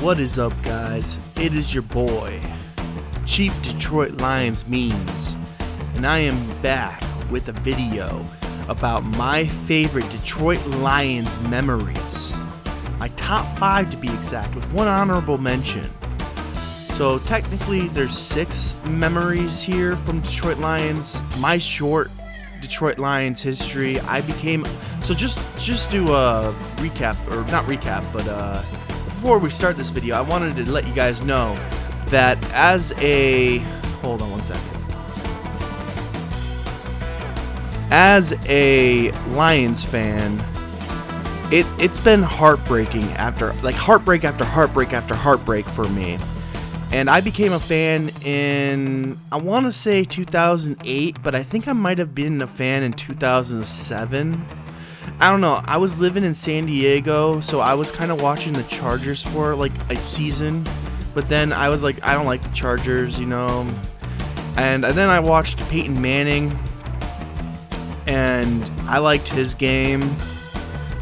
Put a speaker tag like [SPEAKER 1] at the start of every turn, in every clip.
[SPEAKER 1] What is up, guys? It is your boy, Chief Detroit Lions Memes, and I am back with a video about my favorite Detroit Lions memories. My top 5 to be exact, with one honorable mention. So technically there's 6 memories here from Detroit Lions. My short Detroit Lions history, just do a recap, or not recap, but before we start this video, I wanted to let you guys know that hold on one second. As a Lions fan, it's been heartbreaking heartbreak after heartbreak after heartbreak for me. And I became a fan in, I want to say 2008, but I think I might have been a fan in 2007. I don't know. I was living in San Diego, so I was kind of watching the Chargers for like a season. But then I was like, I don't like the Chargers, you know. And then I watched Peyton Manning, and I liked his game.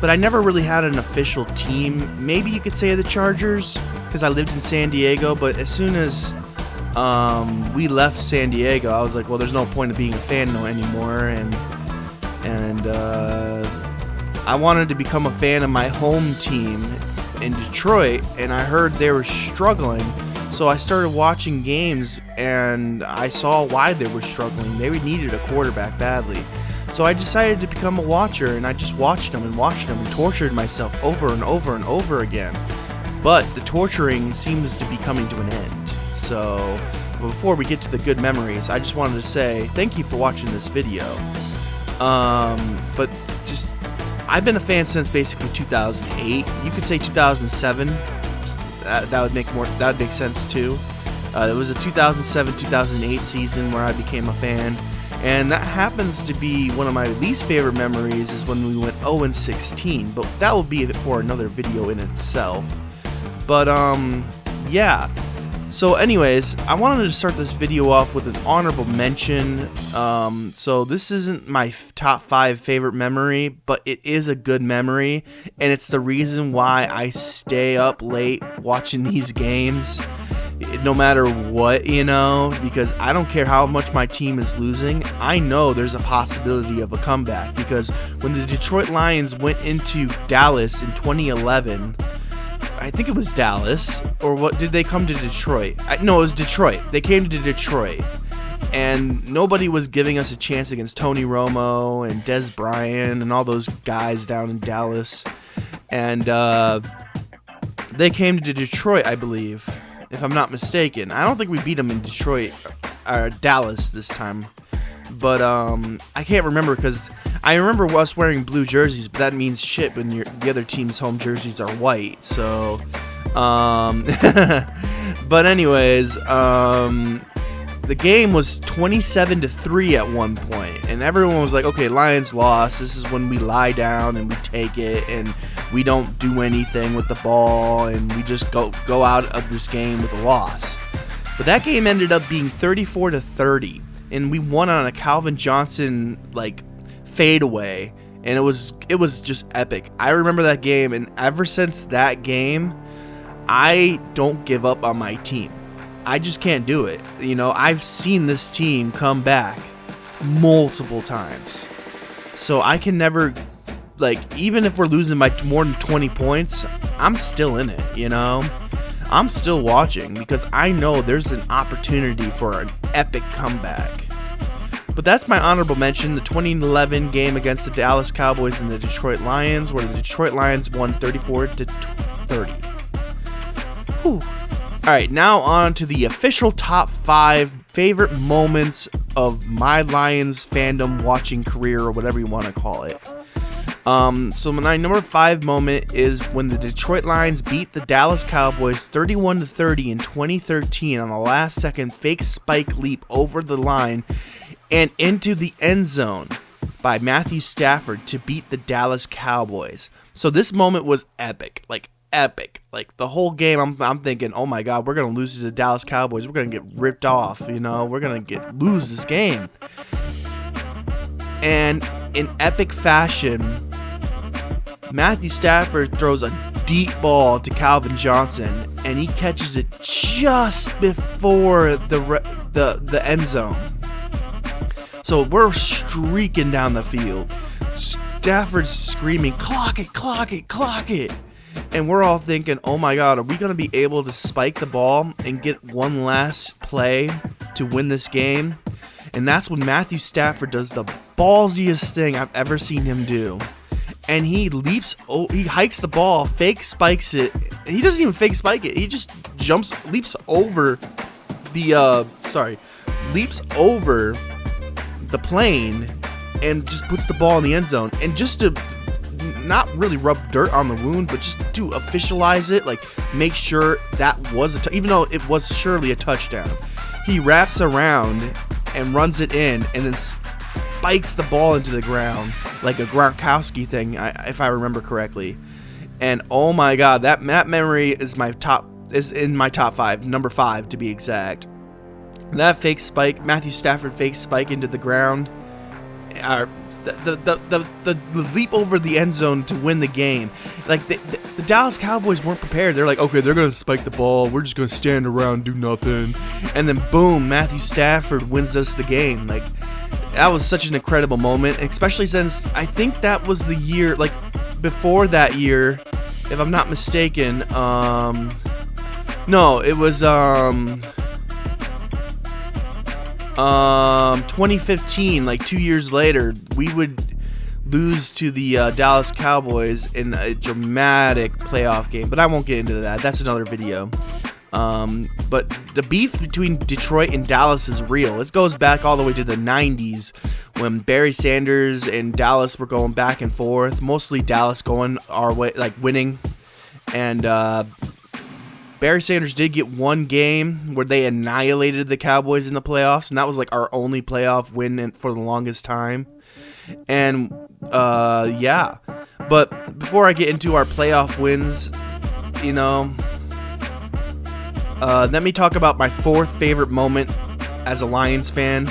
[SPEAKER 1] But I never really had an official team. Maybe you could say the Chargers, because I lived in San Diego. But as soon as we left San Diego, I was like, well, there's no point of being a fan anymore. And I wanted to become a fan of my home team in Detroit, and I heard they were struggling. So I started watching games, and I saw why they were struggling. They needed a quarterback badly. So I decided to become a watcher, and I just watched them and tortured myself over and over and over again. But the torturing seems to be coming to an end. So before we get to the good memories, I just wanted to say thank you for watching this video. But just, I've been a fan since basically 2008. You could say 2007. That would make sense too. It was a 2007-2008 season where I became a fan. And that happens to be one of my least favorite memories, is when we went 0-16, but that will be for another video in itself. But yeah. So anyways, I wanted to start this video off with an honorable mention. So this isn't my top 5 favorite memory, but it is a good memory, and it's the reason why I stay up late watching these games. No matter what, you know, because I don't care how much my team is losing. I know there's a possibility of a comeback, because when the Detroit Lions went into Dallas in 2011, I think it was Dallas, or what, did they come to Detroit? No, it was Detroit. They came to Detroit, and nobody was giving us a chance against Tony Romo and Des Bryant and all those guys down in Dallas. And they came to Detroit, I believe, if I'm not mistaken. I don't think we beat them in Detroit or Dallas this time, but I can't remember, because I remember us wearing blue jerseys, but that means shit when the other team's home jerseys are white. So but anyways, the game was 27-3 at one point, and everyone was like, okay, Lions lost. This is when we lie down and we take it, and we don't do anything with the ball, and we just go out of this game with a loss. But that game ended up being 34-30, and we won on a Calvin Johnson fadeaway, and it was just epic. I remember that game, and ever since that game, I don't give up on my team. I just can't do it. You know, I've seen this team come back multiple times, so I can never, even if we're losing by more than 20 points, I'm still in it, you know? I'm still watching, because I know there's an opportunity for an epic comeback. But that's my honorable mention, the 2011 game against the Dallas Cowboys and the Detroit Lions, where the Detroit Lions won 34-30. Whew. Alright, now on to the official top 5 favorite moments of my Lions fandom watching career, or whatever you want to call it. So my number 5 moment is when the Detroit Lions beat the Dallas Cowboys 31-30 in 2013 on a last-second fake spike leap over the line and into the end zone by Matthew Stafford to beat the Dallas Cowboys. So this moment was epic, epic. The whole game, I'm thinking, oh my god, we're gonna lose to the Dallas Cowboys. We're gonna get ripped off, you know. We're gonna lose this game. And in epic fashion, Matthew Stafford throws a deep ball to Calvin Johnson, and he catches it just before the end zone. So we're streaking down the field. Stafford's screaming, "Clock it, clock it, clock it." And we're all thinking, oh my God, are we going to be able to spike the ball and get one last play to win this game? And that's when Matthew Stafford does the ballsiest thing I've ever seen him do. And he hikes the ball, fake spikes it. And he doesn't even fake spike it. He just leaps over the plane and just puts the ball in the end zone. And just to not really rub dirt on the wound, but just to officialize it, like make sure that was even though it was surely a touchdown, he wraps around and runs it in and then spikes the ball into the ground like a Gronkowski thing, if I remember correctly. And oh my God, that memory is in my top 5, number 5 to be exact. That fake spike, Matthew Stafford fake spike into the ground, the leap over the end zone to win the game. Like the Dallas Cowboys weren't prepared. They're like, okay, they're gonna spike the ball. We're just gonna stand around, do nothing, and then boom, Matthew Stafford wins us the game. Like that was such an incredible moment, especially since I think that was the year, like before that year, if I'm not mistaken. No, it was 2015, like 2 years later, we would lose to the Dallas Cowboys in a dramatic playoff game, but I won't get into that. That's another video. But the beef between Detroit and Dallas is real. It goes back all the way to the 90s when Barry Sanders and Dallas were going back and forth, mostly Dallas going our way, like winning. And Barry Sanders did get one game where they annihilated the Cowboys in the playoffs, and that was like our only playoff win for the longest time. And yeah, but before I get into our playoff wins, let me talk about my 4th favorite moment as a Lions fan,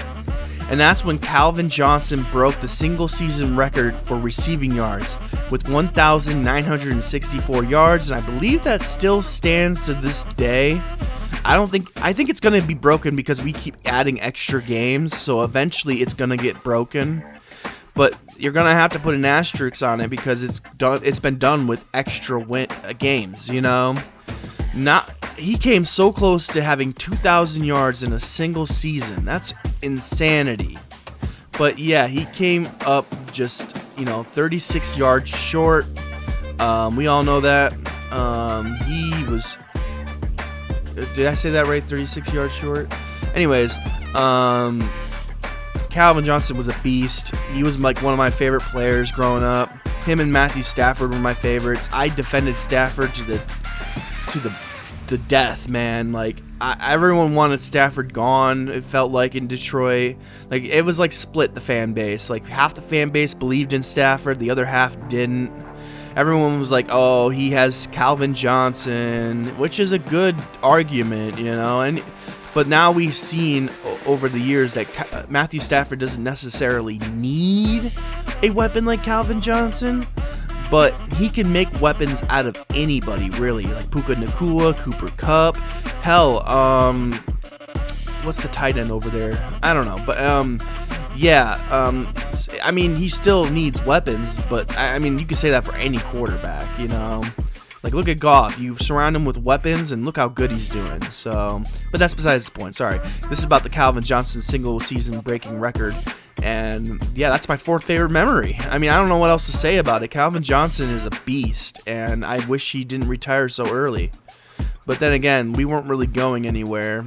[SPEAKER 1] and that's when Calvin Johnson broke the single season record for receiving yards with 1,964 yards, and I believe that still stands to this day. I think it's going to be broken because we keep adding extra games, so eventually it's going to get broken. But you're going to have to put an asterisk on it because it's been done with extra games, He came so close to having 2,000 yards in a single season. That's insanity. But yeah, he came up just, 36 yards short. We all know that. He was... Did I say that right? 36 yards short? Anyways, Calvin Johnson was a beast. He was like one of my favorite players growing up. Him and Matthew Stafford were my favorites. I defended Stafford to the death, man. Like everyone wanted Stafford gone. It felt like in Detroit, like it was like split the fan base. Like half the fan base believed in Stafford, the other half didn't. Everyone was like, "Oh, he has Calvin Johnson," which is a good argument, But now we've seen over the years that Matthew Stafford doesn't necessarily need a weapon like Calvin Johnson, but he can make weapons out of anybody, really. Like Puka Nacua, Cooper Kupp. Hell, what's the tight end over there? I don't know. But, I mean, he still needs weapons, but, I mean, you could say that for any quarterback, Like, look at Goff. You surround him with weapons, and look how good he's doing. So, but that's besides the point. Sorry. This is about the Calvin Johnson single-season breaking record. And, yeah, that's my 4th favorite memory. I mean, I don't know what else to say about it. Calvin Johnson is a beast, and I wish he didn't retire so early. But then again, we weren't really going anywhere,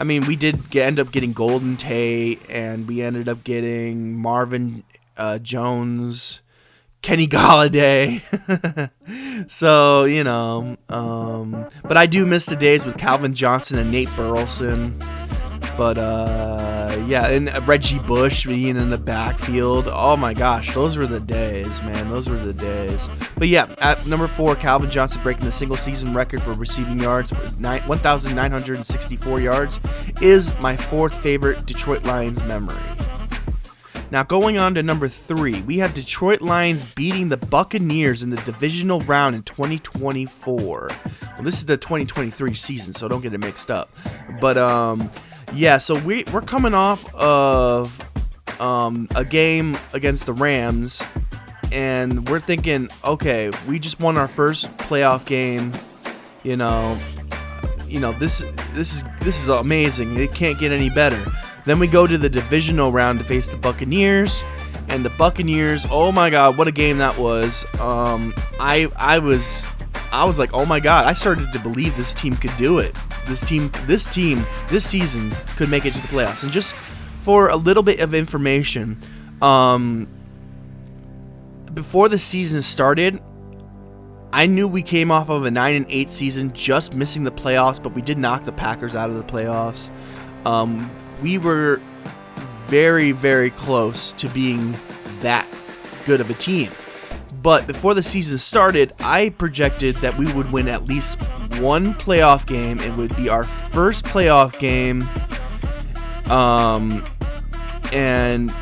[SPEAKER 1] I mean, we did end up getting Golden Tate, and we ended up getting Marvin Jones, Kenny Golladay. So, but I do miss the days with Calvin Johnson and Nate Burleson. But, yeah, and Reggie Bush being in the backfield. Oh, my gosh, those were the days, man. Those were the days. But, yeah, at number 4, Calvin Johnson breaking the single-season record for receiving yards for 1,964 yards is my 4th favorite Detroit Lions memory. Now, going on to number 3, we have Detroit Lions beating the Buccaneers in the Divisional round in 2024. Well, this is the 2023 season, so don't get it mixed up. But, so we're coming off of a game against the Rams, and we're thinking, okay, we just won our first playoff game. This is amazing. It can't get any better. Then we go to the divisional round to face the Buccaneers, and the Buccaneers, oh my God, what a game that was. I was like, oh my God, I started to believe this team could do it. This season could make it to the playoffs. And just for a little bit of information, before the season started, I knew we came off of a 9-8 season, just missing the playoffs, but we did knock the Packers out of the playoffs. We were very, very close to being that good of a team. But before the season started, I projected that we would win at least one playoff game. It would be our first playoff game, and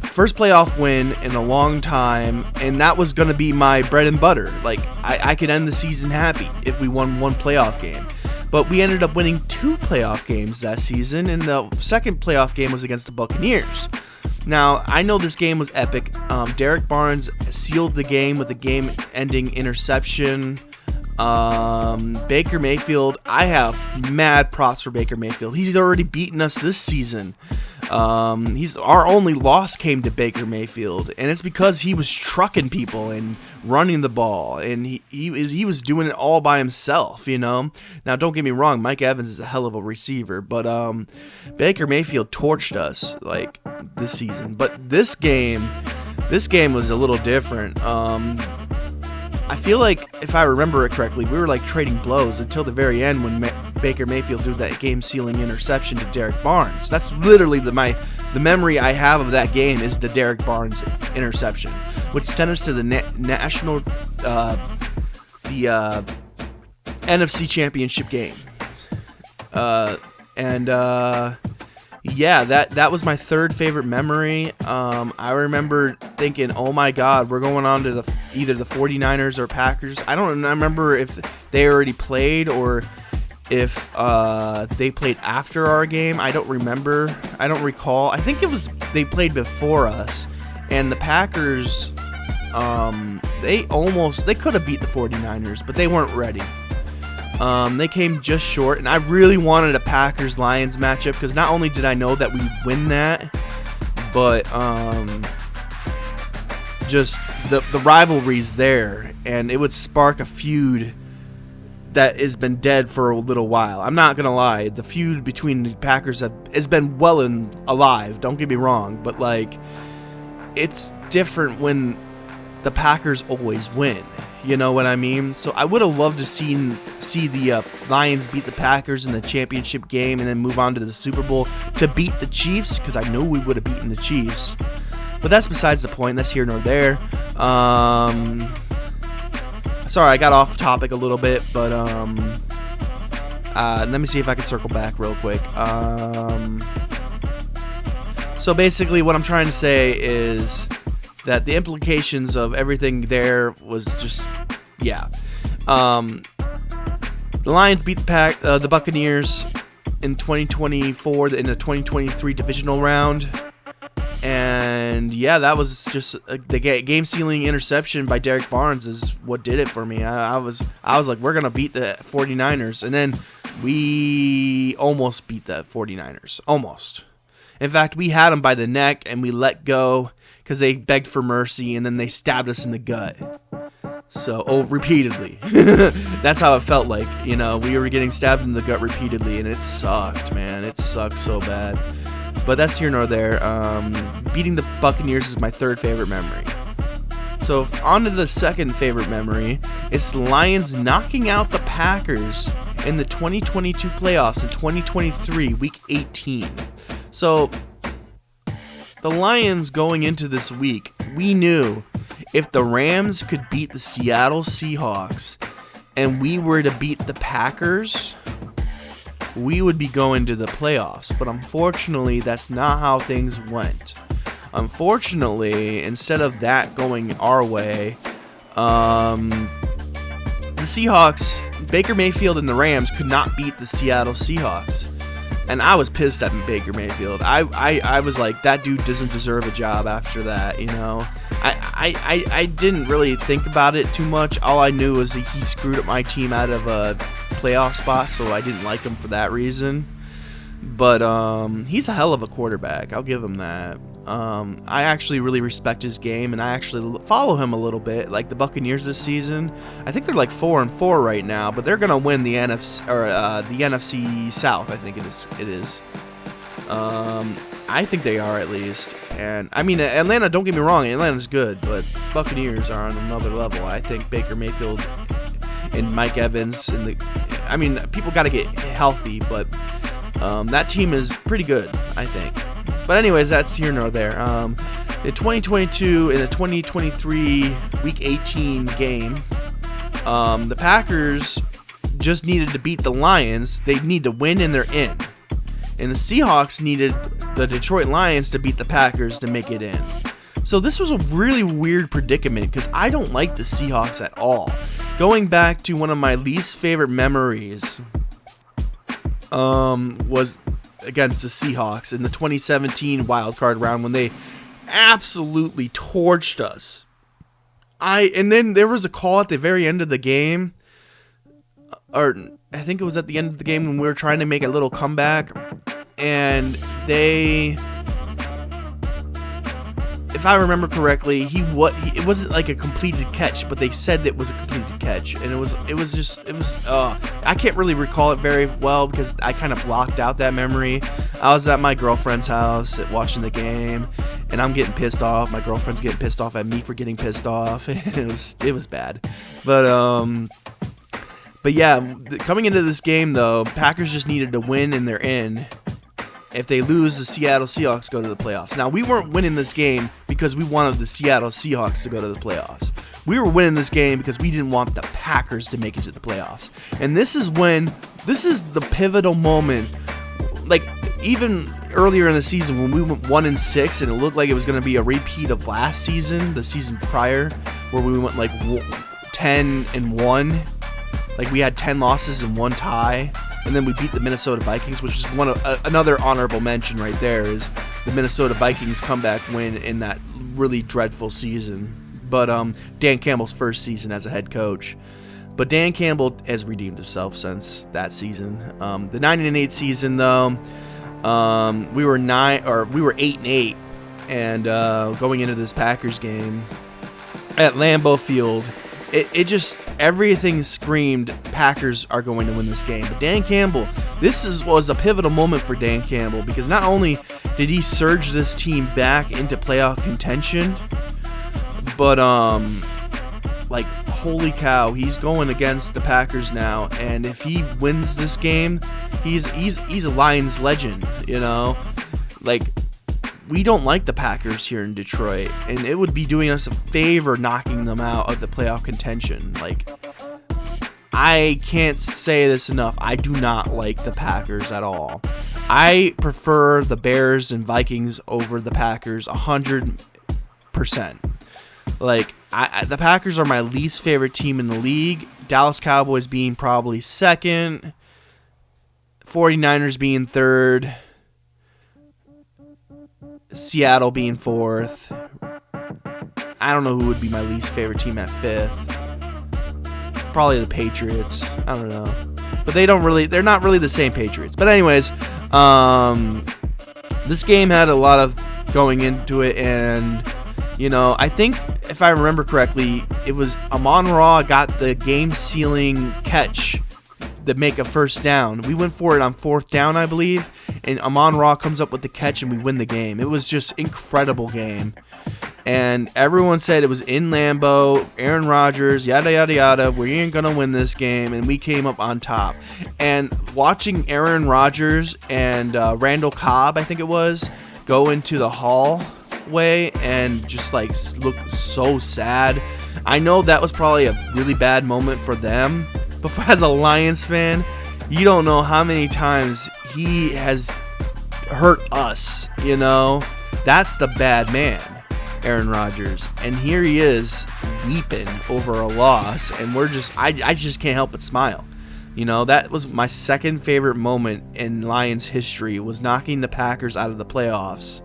[SPEAKER 1] first playoff win in a long time, and that was going to be my bread and butter. Like, I could end the season happy if we won one playoff game. But we ended up winning 2 playoff games that season, and the second playoff game was against the Buccaneers. Now, I know this game was epic. Derek Barnes sealed the game with a game-ending interception. Baker Mayfield, I have mad props for Baker Mayfield. He's already beaten us this season. Our only loss came to Baker Mayfield, and it's because he was trucking people and running the ball, and he was doing it all by himself, Now, don't get me wrong, Mike Evans is a hell of a receiver, but Baker Mayfield torched us like this season. But this game was a little different. I feel like, if I remember it correctly, we were like trading blows until the very end when Baker Mayfield threw that game-sealing interception to Derek Barnes. That's literally the memory I have of that game is the Derek Barnes interception, which sent us to the national, NFC Championship game. Yeah, that was my third favorite memory. I remember thinking, oh my God, we're going on to either the 49ers or Packers. I don't remember if they already played or if they played after our game. I don't remember. I don't recall. I think they played before us. And the Packers, they could have beat the 49ers, but they weren't ready. They came just short, and I really wanted a Packers-Lions matchup because not only did I know that we'd win that, but just the rivalry's there, and it would spark a feud that has been dead for a little while. I'm not going to lie. The feud between the Packers has been well and alive, don't get me wrong, but it's different when the Packers always win. You know what I mean? So I would have loved to see the Lions beat the Packers in the championship game and then move on to the Super Bowl to beat the Chiefs, because I know we would have beaten the Chiefs. But that's besides the point. That's here nor there. Sorry, I got off topic a little bit, but let me see if I can circle back real quick. So basically what I'm trying to say is that the implications of everything there was just, yeah. The Lions beat the Buccaneers in 2024 in the 2023 divisional round, and yeah, that was just the game-sealing interception by Derek Barnes is what did it for me. I was like, we're gonna beat the 49ers, and then we almost beat the 49ers, almost. In fact, we had them by the neck and we let go because they begged for mercy, and then they stabbed us in the gut. So, repeatedly. That's how it felt like. We were getting stabbed in the gut repeatedly, and it sucked, man. It sucked so bad. But that's here nor there. Beating the Buccaneers is my third favorite memory. So, on to the second favorite memory. It's the Lions knocking out the Packers in the 2022 playoffs in 2023, Week 18. So, the Lions going into this week, we knew if the Rams could beat the Seattle Seahawks and we were to beat the Packers, we would be going to the playoffs. But unfortunately, that's not how things went. Unfortunately, instead of that going our way, the Seahawks, Baker Mayfield and the Rams could not beat the Seattle Seahawks. And I was pissed at Baker Mayfield. I was like, that dude doesn't deserve a job after that, you know. I didn't really think about it too much. All I knew was that he screwed up my team out of a playoff spot, so I didn't like him for that reason. But he's a hell of a quarterback. I'll give him that. I actually really respect his game, and I actually follow him a little bit. Like the Buccaneers this season, I think they're like 4-4 right now, but they're gonna win the NFC South. I think it is. I think they are, at least. And I mean, Atlanta. Don't get me wrong, Atlanta's good, but Buccaneers are on another level. I think Baker Mayfield and Mike Evans people got to get healthy, but that team is pretty good, I think. But anyways, that's here nor there. The 2022 and the 2023 Week 18 game, the Packers just needed to beat the Lions. They need to win, and they're in. And the Seahawks needed the Detroit Lions to beat the Packers to make it in. So this was a really weird predicament because I don't like the Seahawks at all. Going back to one of my least favorite memories was against the Seahawks in the 2017 Wildcard round when they absolutely torched us. And then there was a call at the very end of the game, or I think it was at the end of the game when we were trying to make a little comeback, and they, if I remember correctly, it wasn't like a completed catch, but they said it was a completed catch, and it was I can't really recall it very well because I kind of blocked out that memory. I was at my girlfriend's house watching the game, and I'm getting pissed off. My girlfriend's getting pissed off at me for getting pissed off. It was bad, but yeah, coming into this game though, Packers just needed to win and they're in. If they lose, the Seattle Seahawks go to the playoffs. Now, we weren't winning this game because we wanted the Seattle Seahawks to go to the playoffs. We were winning this game because we didn't want the Packers to make it to the playoffs. And this is the pivotal moment. Like, even earlier in the season when we went 1-6 and it looked like it was going to be a repeat of last season, the season prior, where we went like 10-1. Like, we had 10 losses and 1 tie. And then we beat the Minnesota Vikings, which is another honorable mention right there, is the Minnesota Vikings comeback win in that really dreadful season. But Dan Campbell's first season as a head coach. But Dan Campbell has redeemed himself since that season. The 9-8 season, though, we were 8-8, and going into this Packers game at Lambeau Field. It just, everything screamed Packers are going to win this game. But Dan Campbell, was a pivotal moment for Dan Campbell because not only did he surge this team back into playoff contention, but like, holy cow, he's going against the Packers now, and if he wins this game, he's a Lions legend, you know? Like, we don't like the Packers here in Detroit, and it would be doing us a favor knocking them out of the playoff contention. Like, I can't say this enough. I do not like the Packers at all. I prefer the Bears and Vikings over the Packers 100%. Like, the Packers are my least favorite team in the league. Dallas Cowboys being probably second. 49ers being third. Seattle being fourth. I don't know who would be my least favorite team at fifth. Probably the Patriots. I don't know. But they're not really the same Patriots. But anyways, this game had a lot of going into it, and you know, I think if I remember correctly, it was Amon-Ra got the game-sealing catch to make a first down. We went for it on 4th down, I believe, and Amon-Ra comes up with the catch and we win the game. It was just incredible game. And everyone said it was in Lambeau, Aaron Rodgers, yada, yada, yada. We ain't going to win this game, and we came up on top. And watching Aaron Rodgers and Randall Cobb, I think it was, go into the hallway and just, like, look so sad. I know that was probably a really bad moment for them, but as a Lions fan, you don't know how many times he has hurt us, you know? That's the bad man, Aaron Rodgers. And here he is weeping over a loss, and I just can't help but smile. You know, that was my second favorite moment in Lions history, was knocking the Packers out of the playoffs.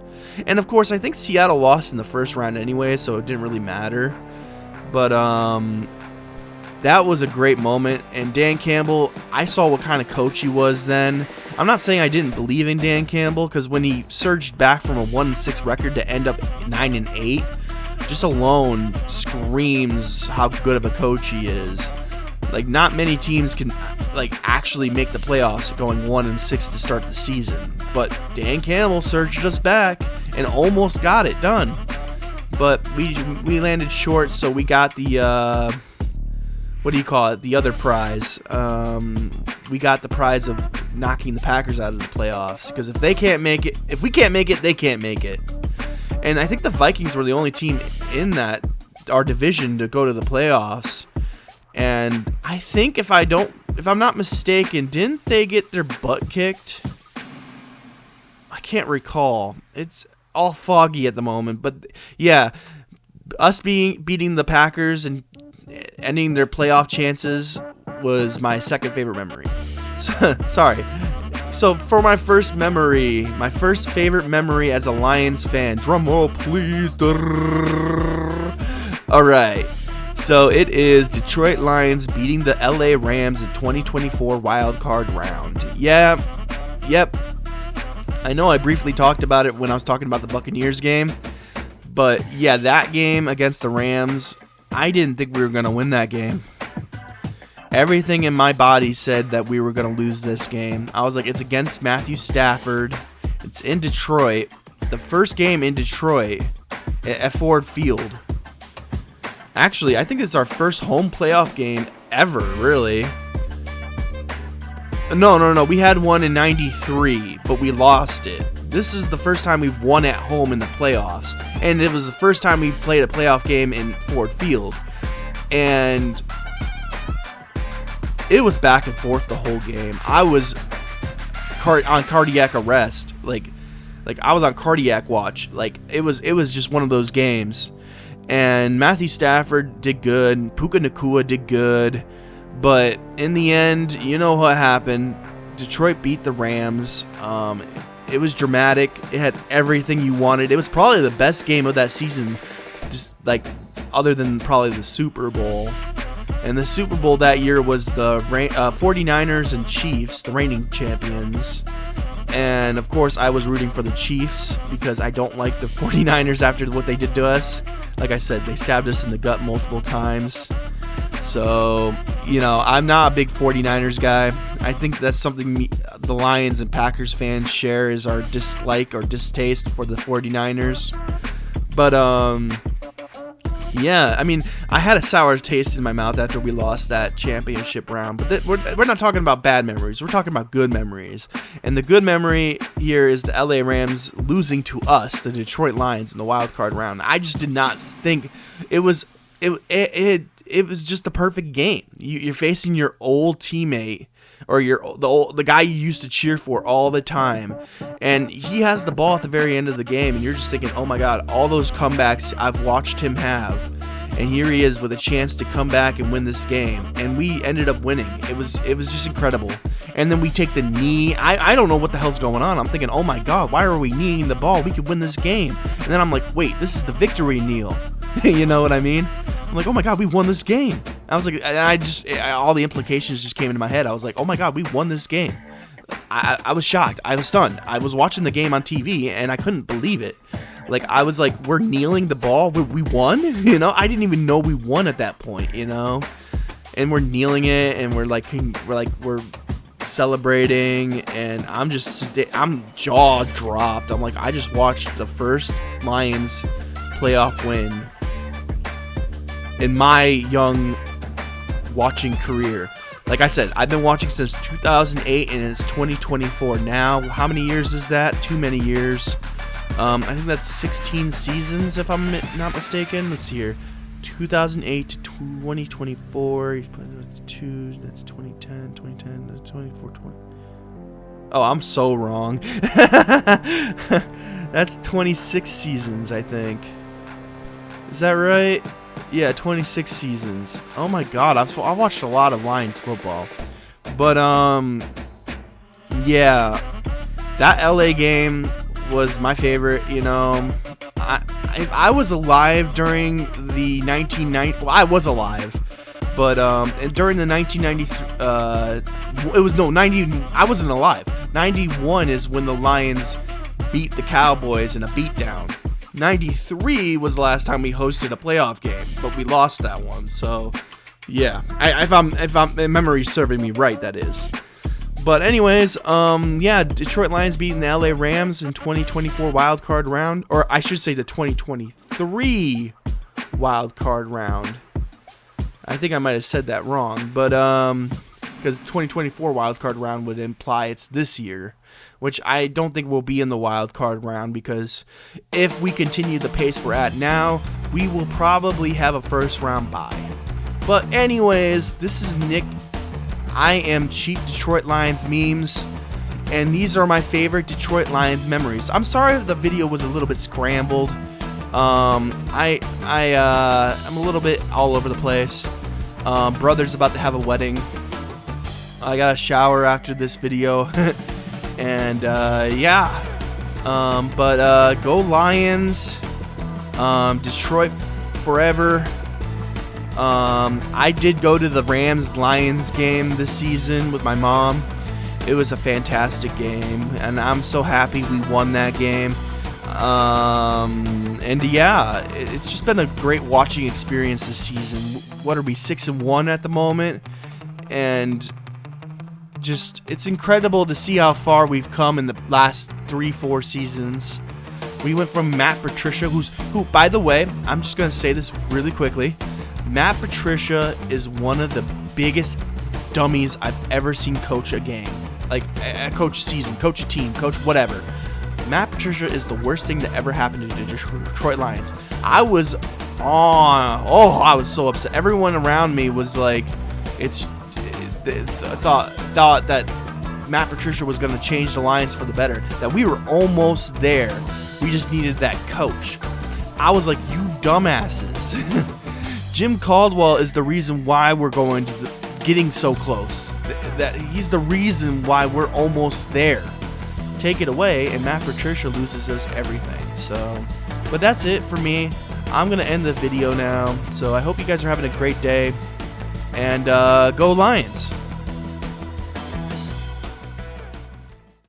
[SPEAKER 1] And of course, I think Seattle lost in the first round anyway, so it didn't really matter. But that was a great moment. And Dan Campbell, I saw what kind of coach he was then. I'm not saying I didn't believe in Dan Campbell, because when he surged back from a 1-6 record to end up 9-8, just alone screams how good of a coach he is. Like, not many teams can actually make the playoffs going 1-6 to start the season. But Dan Campbell surged us back and almost got it done. But we landed short, so we got the what do you call it? The other prize. We got the prize of knocking the Packers out of the playoffs, because if we can't make it, they can't make it. And I think the Vikings were the only team in our division to go to the playoffs. And I think if I'm not mistaken, didn't they get their butt kicked? I can't recall. It's all foggy at the moment, but yeah, us beating the Packers and ending their playoff chances was my second favorite memory. Sorry. So for my first favorite memory as a Lions fan, drum roll please. All right. So it is Detroit Lions beating the LA Rams in 2024 Wildcard round. Yep. I know I briefly talked about it when I was talking about the Buccaneers game. But yeah, that game against the Rams, I didn't think we were going to win that game. Everything in my body said that we were going to lose this game. I was like, it's against Matthew Stafford. It's in Detroit. The first game in Detroit at Ford Field. Actually, I think it's our first home playoff game ever, really. No. We had one in 93, but we lost it. This is the first time we've won at home in the playoffs. And it was the first time we played a playoff game in Ford Field. And it was back and forth the whole game. I was on cardiac arrest. Like I was on cardiac watch. Like, it was just one of those games. And Matthew Stafford did good. Puka Nacua did good. But in the end, you know what happened. Detroit beat the Rams. It was dramatic. It had everything you wanted. It was probably the best game of that season, just like other than probably the Super Bowl. And the Super Bowl that year was the 49ers and Chiefs, the reigning champions. And, of course, I was rooting for the Chiefs because I don't like the 49ers after what they did to us. Like I said, they stabbed us in the gut multiple times. So, you know, I'm not a big 49ers guy. I think that's something the Lions and Packers fans share, is our dislike or distaste for the 49ers. But, yeah, I mean, I had a sour taste in my mouth after we lost that championship round. But we're not talking about bad memories. We're talking about good memories. And the good memory here is the LA Rams losing to us, the Detroit Lions, in the wild card round. I just did not think it was just the perfect game. You're facing your old teammate, or the guy you used to cheer for all the time, and he has the ball at the very end of the game, and you're just thinking, oh my god, all those comebacks I've watched him have, and here he is with a chance to come back and win this game, and we ended up winning. It was just incredible. And then we take the knee. I don't know what the hell's going on. I'm thinking, oh my god, why are we kneeing the ball? We could win this game. And then I'm like, wait, this is the victory kneel. You know what I mean? I'm like, oh my god, we won this game. I was like, all the implications just came into my head. I was like, oh my god, we won this game. I was shocked. I was stunned. I was watching the game on TV and I couldn't believe it. Like, I was like, we're kneeling the ball. We won? You know, I didn't even know we won at that point, you know? And we're kneeling it and we're celebrating, and I'm jaw dropped. I'm like, I just watched the first Lions playoff win in my young watching career. Like I said, I've been watching since 2008, and it's 2024 now. How many years is that? Too many years. I think that's 16 seasons, if I'm not mistaken. Let's see here. 2008 to 2024. That's 2010, that's 24, 20. Oh, I'm so wrong. That's 26 seasons, I think. Is that right? Yeah, 26 seasons. Oh my God, I watched a lot of Lions football. But yeah, that LA game was my favorite. You know, I was alive during the 1990. Well, I was alive, but during the 1993, it was 90. I wasn't alive. 91 is when the Lions beat the Cowboys in a beatdown. 93 was the last time we hosted a playoff game, but we lost that one. So, yeah, if I'm memory serving me right, that is. But anyways, yeah, Detroit Lions beating the LA Rams in 2024 wildcard round, or I should say the 2023 wildcard round. I think I might have said that wrong, but because the 2024 wildcard round would imply it's this year, which I don't think will be in the wildcard round, because if we continue the pace we're at now, we will probably have a first round bye. But anyways, this is Nick. I am Cheap Detroit Lions Memes, and these are my favorite Detroit Lions memories. I'm sorry if the video was a little bit scrambled. I'm a little bit all over the place. Brother's about to have a wedding. I got a shower after this video. And yeah, but go Lions, Detroit forever. I did go to the Rams-Lions game this season with my mom. It was a fantastic game, and I'm so happy we won that game. And yeah, it's just been a great watching experience this season. What are we, 6-1 at the moment? And just, it's incredible to see how far we've come in the last 3-4 seasons. We went from Matt Patricia, who, by the way, I'm just going to say this really quickly. Matt Patricia is one of the biggest dummies I've ever seen coach a game. Like, coach a season, coach a team, coach whatever. Matt Patricia is the worst thing to ever happen to the Detroit Lions. I was so upset. Everyone around me was like, thought that Matt Patricia was going to change the Lions for the better, that we were almost there. We just needed that coach. I was like, you dumbasses. Jim Caldwell is the reason why we're getting so close. That he's the reason why we're almost there. Take it away, and Matt Patricia loses us everything. So, but that's it for me. I'm going to end the video now. So I hope you guys are having a great day. And go Lions.